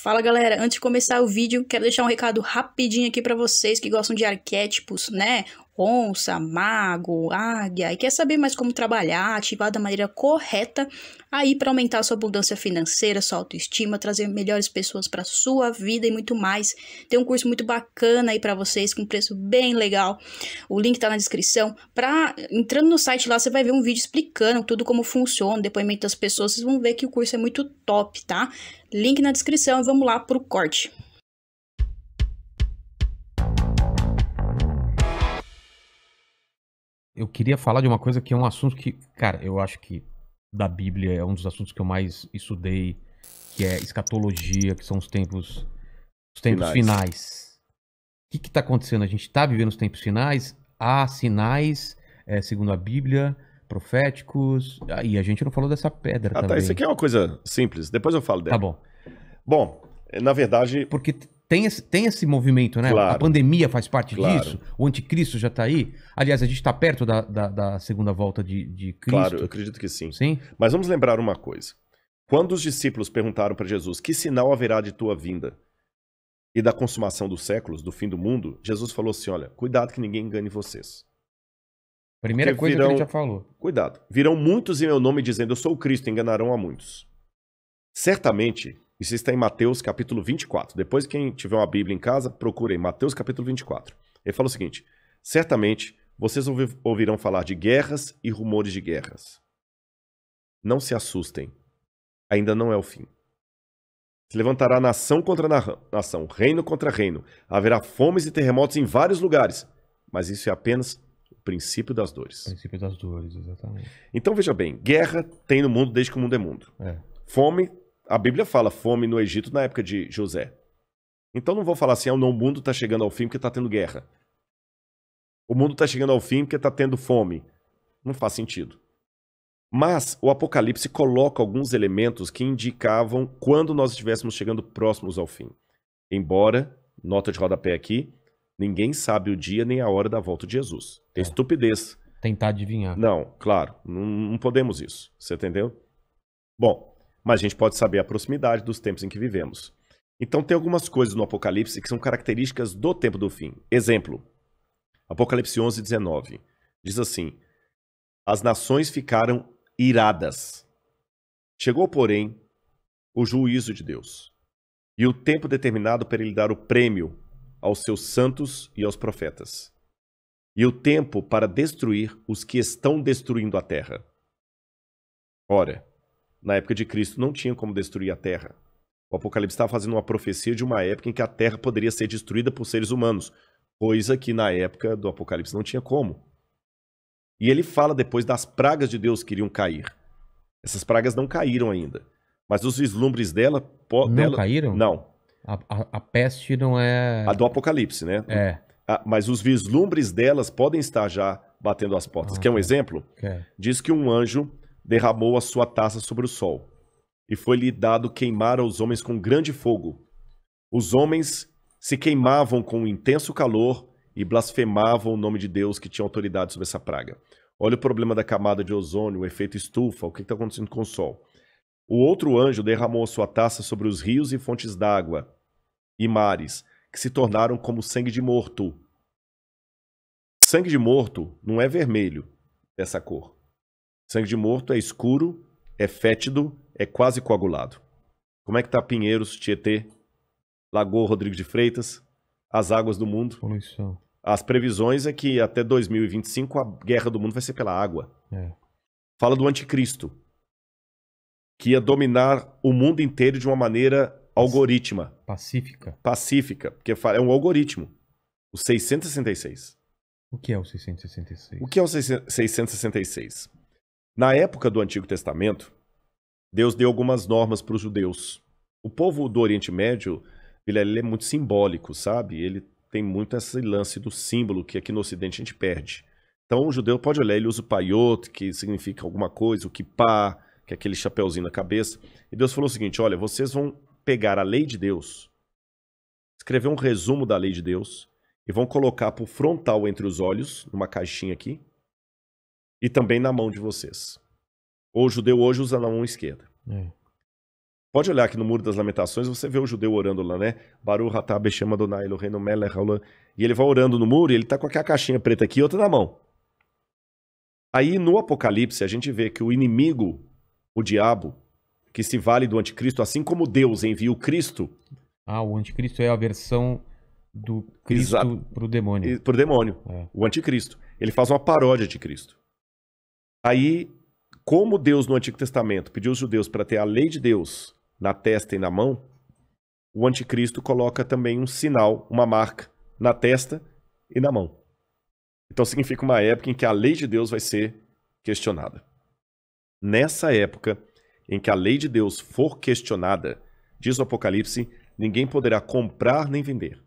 Fala galera, antes de começar o vídeo, quero deixar um recado rapidinho aqui pra vocês que gostam de arquétipos, né? Onça, mago, águia e quer saber mais como trabalhar, ativar da maneira correta aí para aumentar a sua abundância financeira, sua autoestima, trazer melhores pessoas para sua vida e muito mais. Tem um curso muito bacana aí para vocês com preço bem legal. O link tá na descrição. Entrando no site lá, você vai ver um vídeo explicando tudo como funciona, depoimento das pessoas, vocês vão ver que o curso é muito top, tá? Link na descrição e vamos lá pro corte. Eu queria falar de uma coisa que é um assunto que, cara, eu acho que da Bíblia é um dos assuntos que eu mais estudei, que é escatologia, que são os tempos finais. O que está acontecendo? A gente está vivendo os tempos finais, há sinais, segundo a Bíblia, proféticos, e a gente não falou dessa pedra também. Tá, isso aqui é uma coisa simples, depois eu falo dela. Tá bom. Bom, na verdade... Porque tem esse movimento, né? Claro. A pandemia faz parte Claro. disso, o anticristo já está aí. Aliás, a gente está perto da segunda volta de Cristo. Claro, eu acredito que sim. Sim? Mas vamos lembrar uma coisa. Quando os discípulos perguntaram para Jesus, que sinal haverá de tua vinda e da consumação dos séculos, do fim do mundo, Jesus falou assim, olha, cuidado que ninguém engane vocês. Primeira Porque coisa que ele já falou. Cuidado. Virão muitos em meu nome dizendo, eu sou o Cristo, enganarão a muitos. Certamente, isso está em Mateus capítulo 24. Depois, quem tiver uma Bíblia em casa, procurem Mateus capítulo 24. Ele fala o seguinte, certamente vocês ouvirão falar de guerras e rumores de guerras. Não se assustem. Ainda não é o fim. Se levantará nação contra nação, reino contra reino. Haverá fomes e terremotos em vários lugares. Mas isso é apenas o princípio das dores. O princípio das dores, exatamente. Então veja bem, guerra tem no mundo desde que o mundo é mundo. Fome, a Bíblia fala fome no Egito na época de José. Então não vou falar assim, o mundo está chegando ao fim porque está tendo guerra. O mundo está chegando ao fim porque está tendo fome. Não faz sentido. Mas o Apocalipse coloca alguns elementos que indicavam quando nós estivéssemos chegando próximos ao fim. Embora, nota de rodapé aqui, ninguém sabe o dia nem a hora da volta de Jesus. É estupidez. Tentar adivinhar. Não, claro, não podemos isso. Você entendeu? Bom, mas a gente pode saber a proximidade dos tempos em que vivemos. Então tem algumas coisas no Apocalipse que são características do tempo do fim. Exemplo, Apocalipse 11, 19. Diz assim, as nações ficaram iradas. Chegou, porém, o juízo de Deus e o tempo determinado para ele dar o prêmio aos seus santos e aos profetas e o tempo para destruir os que estão destruindo a terra. Ora, na época de Cristo não tinha como destruir a terra. O Apocalipse estava fazendo uma profecia de uma época em que a terra poderia ser destruída por seres humanos, coisa que na época do Apocalipse não tinha como. E ele fala depois das pragas de Deus que iriam cair. Essas pragas não caíram ainda. Mas os vislumbres dela... Não caíram? Não. A peste não é... A do Apocalipse, né? Mas os vislumbres delas podem estar já batendo as portas. Quer um exemplo? Diz que um anjo derramou a sua taça sobre o sol. E foi-lhe dado queimar aos homens com grande fogo. Os homens se queimavam com um intenso calor e blasfemavam o nome de Deus que tinha autoridade sobre essa praga. Olha o problema da camada de ozônio, o efeito estufa, o que está acontecendo com o Sol. O outro anjo derramou a sua taça sobre os rios e fontes d'água e mares, que se tornaram como sangue de morto. Sangue de morto não é vermelho, dessa cor. Sangue de morto é escuro, é fétido, é quase coagulado. Como é que está Pinheiros, Tietê, Lagoa Rodrigo de Freitas, as águas do mundo? Poluição. As previsões é que até 2025 a guerra do mundo vai ser pela água. Fala do anticristo, que ia dominar o mundo inteiro de uma maneira algorítmica. Pacífica, porque é um algoritmo. O 666. O que é o 666? O que é o 666? Na época do Antigo Testamento, Deus deu algumas normas para os judeus. O povo do Oriente Médio, ele é muito simbólico, sabe? Ele tem muito esse lance do símbolo que aqui no Ocidente a gente perde. Então o judeu pode olhar, ele usa o paiot, que significa alguma coisa, o kippah, que é aquele chapeuzinho na cabeça. E Deus falou o seguinte, olha, vocês vão pegar a lei de Deus, escrever um resumo da lei de Deus, e vão colocar por frontal entre os olhos, numa caixinha aqui, e também na mão de vocês. O judeu hoje usa na mão esquerda. Pode olhar aqui no Muro das Lamentações, você vê o judeu orando lá, né? Baruch atah b'shem Adonai Eloheinu melech haolam. E ele vai orando no muro e ele tá com aquela caixinha preta aqui e outra na mão. Aí no Apocalipse a gente vê que o inimigo, o diabo, que se vale do anticristo, assim como Deus envia o Cristo... O anticristo é a versão do Cristo pro demônio. Pro demônio, o anticristo. Ele faz uma paródia de Cristo. Aí, como Deus no Antigo Testamento pediu aos judeus para ter a lei de Deus na testa e na mão, o anticristo coloca também um sinal, uma marca, na testa e na mão. Então significa uma época em que a lei de Deus vai ser questionada. Nessa época em que a lei de Deus for questionada, diz o Apocalipse, ninguém poderá comprar nem vender,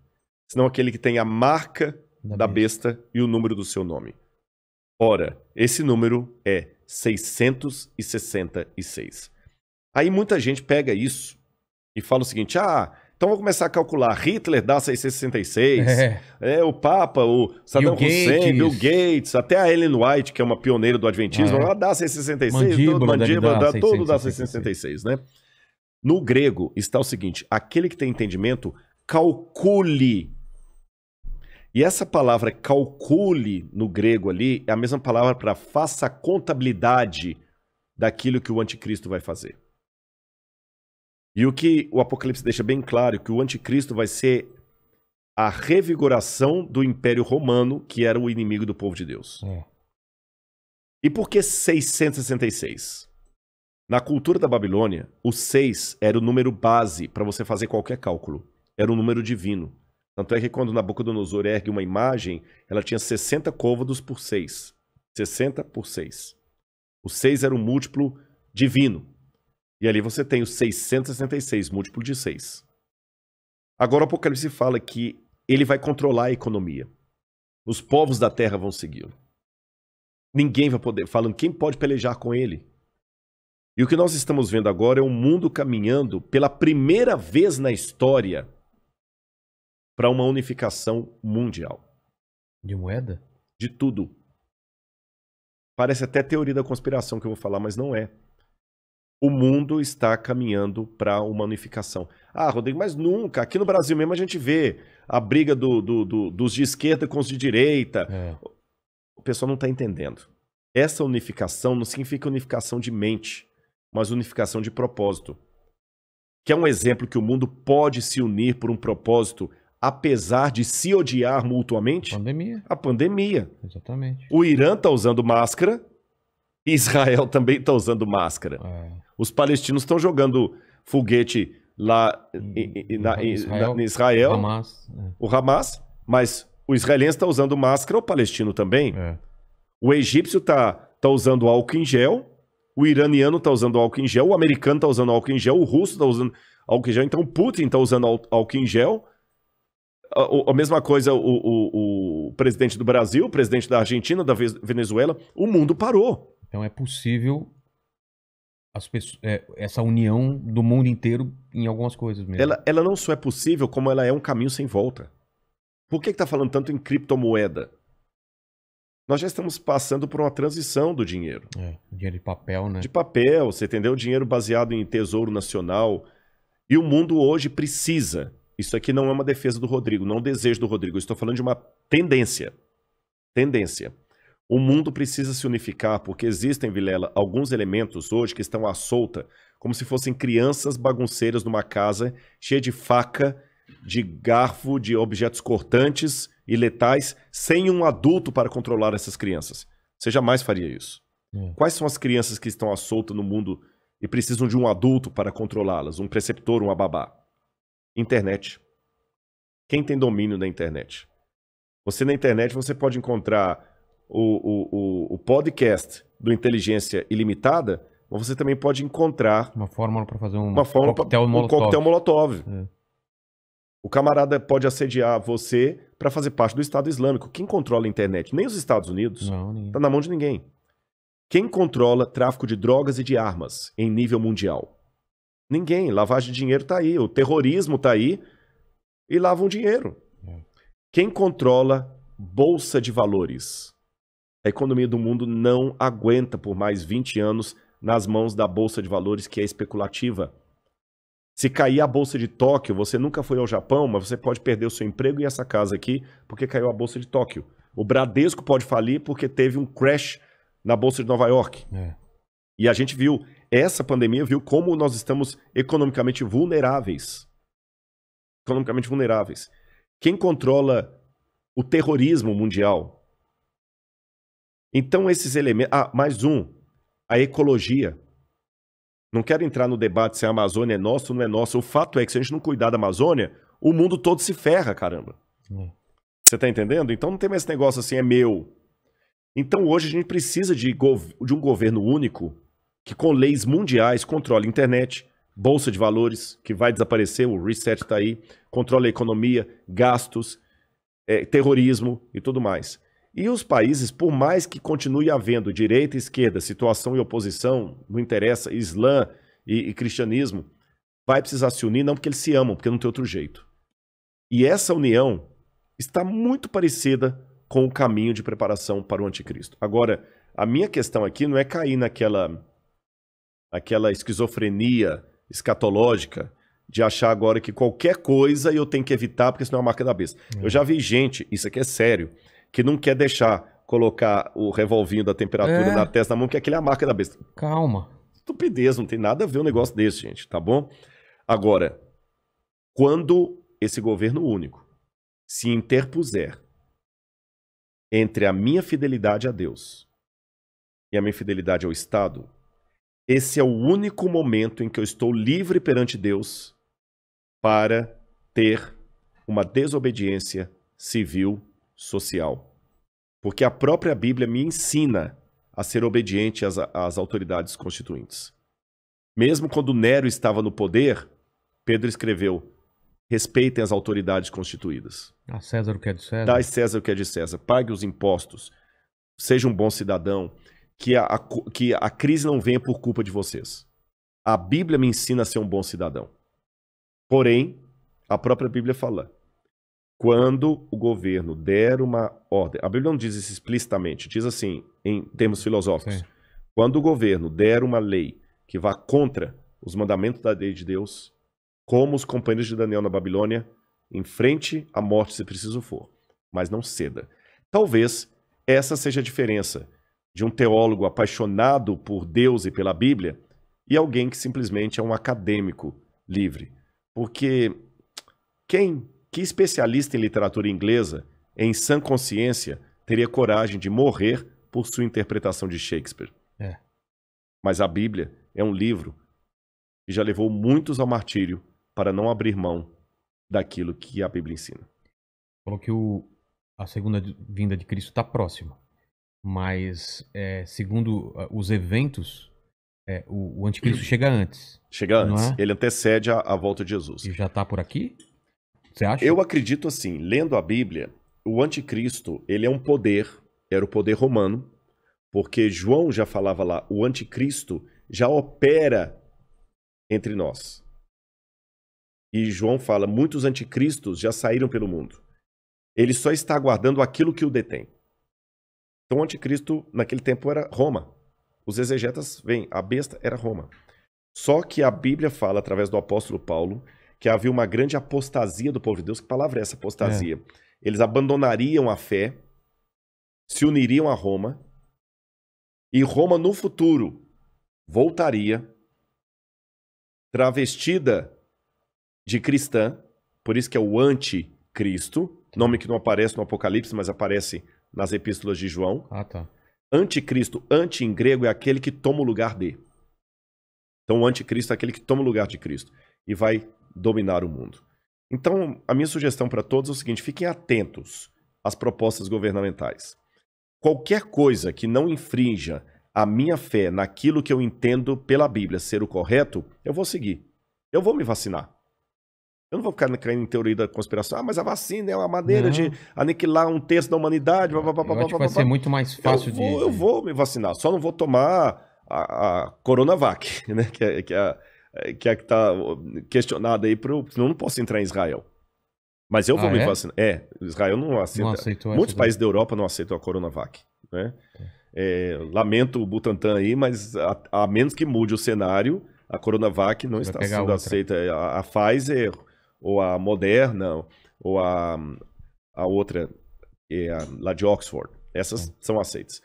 senão aquele que tem a marca da besta e o número do seu nome. Ora, esse número é 666. Aí muita gente pega isso e fala o seguinte, então vou começar a calcular, Hitler dá 666, o Papa, o Saddam Hussein, Bill Gates, até a Ellen White, que é uma pioneira do Adventismo, ela dá 666, mandíbula, todo dá 666, né? No grego está o seguinte, aquele que tem entendimento, calcule. E essa palavra calcule no grego ali é a mesma palavra para faça a contabilidade daquilo que o anticristo vai fazer. E o que o Apocalipse deixa bem claro é que o anticristo vai ser a revigoração do Império Romano, que era o inimigo do povo de Deus. E por que 666? Na cultura da Babilônia, o 6 era o número base para você fazer qualquer cálculo. Era um número divino. Tanto é que quando Nabucodonosor ergue uma imagem, ela tinha 60 côvados por 6. 60 por 6. O 6 era um múltiplo divino. E ali você tem o 666, múltiplo de 6. Agora o Apocalipse fala que ele vai controlar a economia. Os povos da terra vão segui-lo. Ninguém vai poder, falando quem pode pelejar com ele. E o que nós estamos vendo agora é o mundo caminhando pela primeira vez na história para uma unificação mundial. De moeda? De tudo. Parece até teoria da conspiração que eu vou falar, mas não é. O mundo está caminhando para uma unificação. Rodrigo, mas nunca. Aqui no Brasil mesmo a gente vê a briga dos de esquerda com os de direita. O pessoal não está entendendo. Essa unificação não significa unificação de mente, mas unificação de propósito. Que é um exemplo que o mundo pode se unir por um propósito, apesar de se odiar mutuamente? Pandemia. A pandemia. Exatamente. O Irã está usando máscara, Israel também está usando máscara. Os palestinos estão jogando foguete lá em Israel, o Hamas, mas o israelense está usando máscara, o palestino também. O egípcio está usando álcool em gel, o iraniano está usando álcool em gel, o americano está usando álcool em gel, o russo está usando álcool em gel, então o Putin está usando álcool em gel. A mesma coisa o presidente do Brasil, o presidente da Argentina, da Venezuela, o mundo parou. Então é possível essa união do mundo inteiro em algumas coisas mesmo. Ela não só é possível, como ela é um caminho sem volta. Por que está falando tanto em criptomoeda? Nós já estamos passando por uma transição do dinheiro. Dinheiro de papel, né? De papel, você entendeu? Dinheiro baseado em tesouro nacional. E o mundo hoje precisa. Isso aqui não é uma defesa do Rodrigo, não é um desejo do Rodrigo. Eu estou falando de uma tendência. Tendência. O mundo precisa se unificar porque existem, Vilela, alguns elementos hoje que estão à solta, como se fossem crianças bagunceiras numa casa cheia de faca, de garfo, de objetos cortantes e letais, sem um adulto para controlar essas crianças. Você jamais faria isso. Quais são as crianças que estão à solta no mundo e precisam de um adulto para controlá-las? Um preceptor, uma babá? Internet. Quem tem domínio da internet? Você na internet você pode encontrar o podcast do Inteligência Ilimitada, mas você também pode encontrar uma fórmula para fazer um coquetel Molotov. O camarada pode assediar você para fazer parte do Estado Islâmico. Quem controla a internet? Nem os Estados Unidos. Não, ninguém. Tá na mão de ninguém. Quem controla tráfico de drogas e de armas em nível mundial? Ninguém. Lavagem de dinheiro tá aí. O terrorismo tá aí e lavam dinheiro. Quem controla bolsa de valores? A economia do mundo não aguenta por mais 20 anos nas mãos da bolsa de valores que é especulativa. Se cair a bolsa de Tóquio, você nunca foi ao Japão, mas você pode perder o seu emprego e essa casa aqui porque caiu a bolsa de Tóquio. O Bradesco pode falir porque teve um crash na bolsa de Nova York. E a gente viu, essa pandemia viu como nós estamos economicamente vulneráveis. Economicamente vulneráveis. Quem controla o terrorismo mundial? Então esses elementos... mais um. A ecologia. Não quero entrar no debate se a Amazônia é nossa ou não é nossa. O fato é que se a gente não cuidar da Amazônia, o mundo todo se ferra, caramba. Você tá entendendo? Então não tem mais esse negócio assim, é meu. Então hoje a gente precisa de um governo único que com leis mundiais controle a internet, bolsa de valores, que vai desaparecer, o reset tá aí, controle a economia, gastos, terrorismo e tudo mais. E os países, por mais que continue havendo direita e esquerda, situação e oposição, não interessa, Islã e cristianismo, vai precisar se unir, não porque eles se amam, porque não tem outro jeito. E essa união está muito parecida com o caminho de preparação para o anticristo. Agora, a minha questão aqui não é cair naquela esquizofrenia escatológica de achar agora que qualquer coisa eu tenho que evitar porque senão é uma marca da besta. Eu já vi gente, isso aqui é sério, que não quer deixar colocar o revolvinho da temperatura na testa da mão, porque aquele é a marca da besta. Calma. Estupidez, não tem nada a ver um negócio desse, gente, tá bom? Agora, quando esse governo único se interpuser entre a minha fidelidade a Deus e a minha fidelidade ao Estado, esse é o único momento em que eu estou livre perante Deus para ter uma desobediência civil social. Porque a própria Bíblia me ensina a ser obediente às autoridades constituintes. Mesmo quando Nero estava no poder, Pedro escreveu: respeitem as autoridades constituídas. A César o que é de César. Dai César o que é de César. Pague os impostos. Seja um bom cidadão. Que a crise não venha por culpa de vocês. A Bíblia me ensina a ser um bom cidadão. Porém, a própria Bíblia fala: quando o governo der uma ordem... A Bíblia não diz isso explicitamente, diz assim, em termos filosóficos. Sim. Quando o governo der uma lei que vá contra os mandamentos da lei de Deus, como os companheiros de Daniel na Babilônia, enfrente a morte se preciso for, mas não ceda. Talvez essa seja a diferença de um teólogo apaixonado por Deus e pela Bíblia e alguém que simplesmente é um acadêmico livre. Porque que especialista em literatura inglesa, em sã consciência, teria coragem de morrer por sua interpretação de Shakespeare? Mas a Bíblia é um livro que já levou muitos ao martírio para não abrir mão daquilo que a Bíblia ensina. Falou que a segunda vinda de Cristo está próxima. Mas, segundo os eventos, o anticristo chega antes. Chega antes. Ele antecede a volta de Jesus. E já está por aqui? Você acha? Eu acredito assim, lendo a Bíblia, o anticristo, ele é um poder, era o poder romano, porque João já falava lá, o anticristo já opera entre nós. E João fala, muitos anticristos já saíram pelo mundo. Ele só está aguardando aquilo que o detém. Então o anticristo naquele tempo era Roma. Os exegetas veem, a besta era Roma. Só que a Bíblia fala, através do apóstolo Paulo, que havia uma grande apostasia do povo de Deus. Que palavra é essa, apostasia? Eles abandonariam a fé, se uniriam a Roma, e Roma no futuro voltaria travestida de cristã, por isso que é o anticristo, nome que não aparece no Apocalipse, mas aparece nas epístolas de João. Tá. Anticristo, anti em grego é aquele que toma o lugar de. Então o anticristo é aquele que toma o lugar de Cristo e vai dominar o mundo. Então a minha sugestão para todos é o seguinte, fiquem atentos às propostas governamentais. Qualquer coisa que não infrinja a minha fé naquilo que eu entendo pela Bíblia ser o correto, eu vou seguir. Eu vou me vacinar. Eu não vou ficar caindo em teoria da conspiração. Mas a vacina é uma maneira de aniquilar um terço da humanidade. Eu acho que vai ser muito mais fácil Eu vou me vacinar. Só não vou tomar a Coronavac, né? Que está questionada aí. Senão eu não posso entrar em Israel. Mas eu vou me vacinar. Israel não aceita. Não aceitou. Muitos países da Europa não aceitam a Coronavac. Né? Lamento o Butantan aí, mas a menos que mude o cenário, A Coronavac não está sendo aceita. A Pfizer, ou a Moderna, ou a outra, lá de Oxford. Essas são aceitas.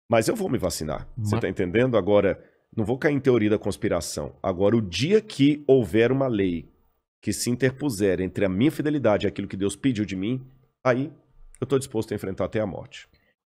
Mas eu vou me vacinar. Você está entendendo? Agora, não vou cair em teoria da conspiração. Agora, o dia que houver uma lei que se interpuser entre a minha fidelidade e aquilo que Deus pediu de mim, aí eu estou disposto a enfrentar até a morte.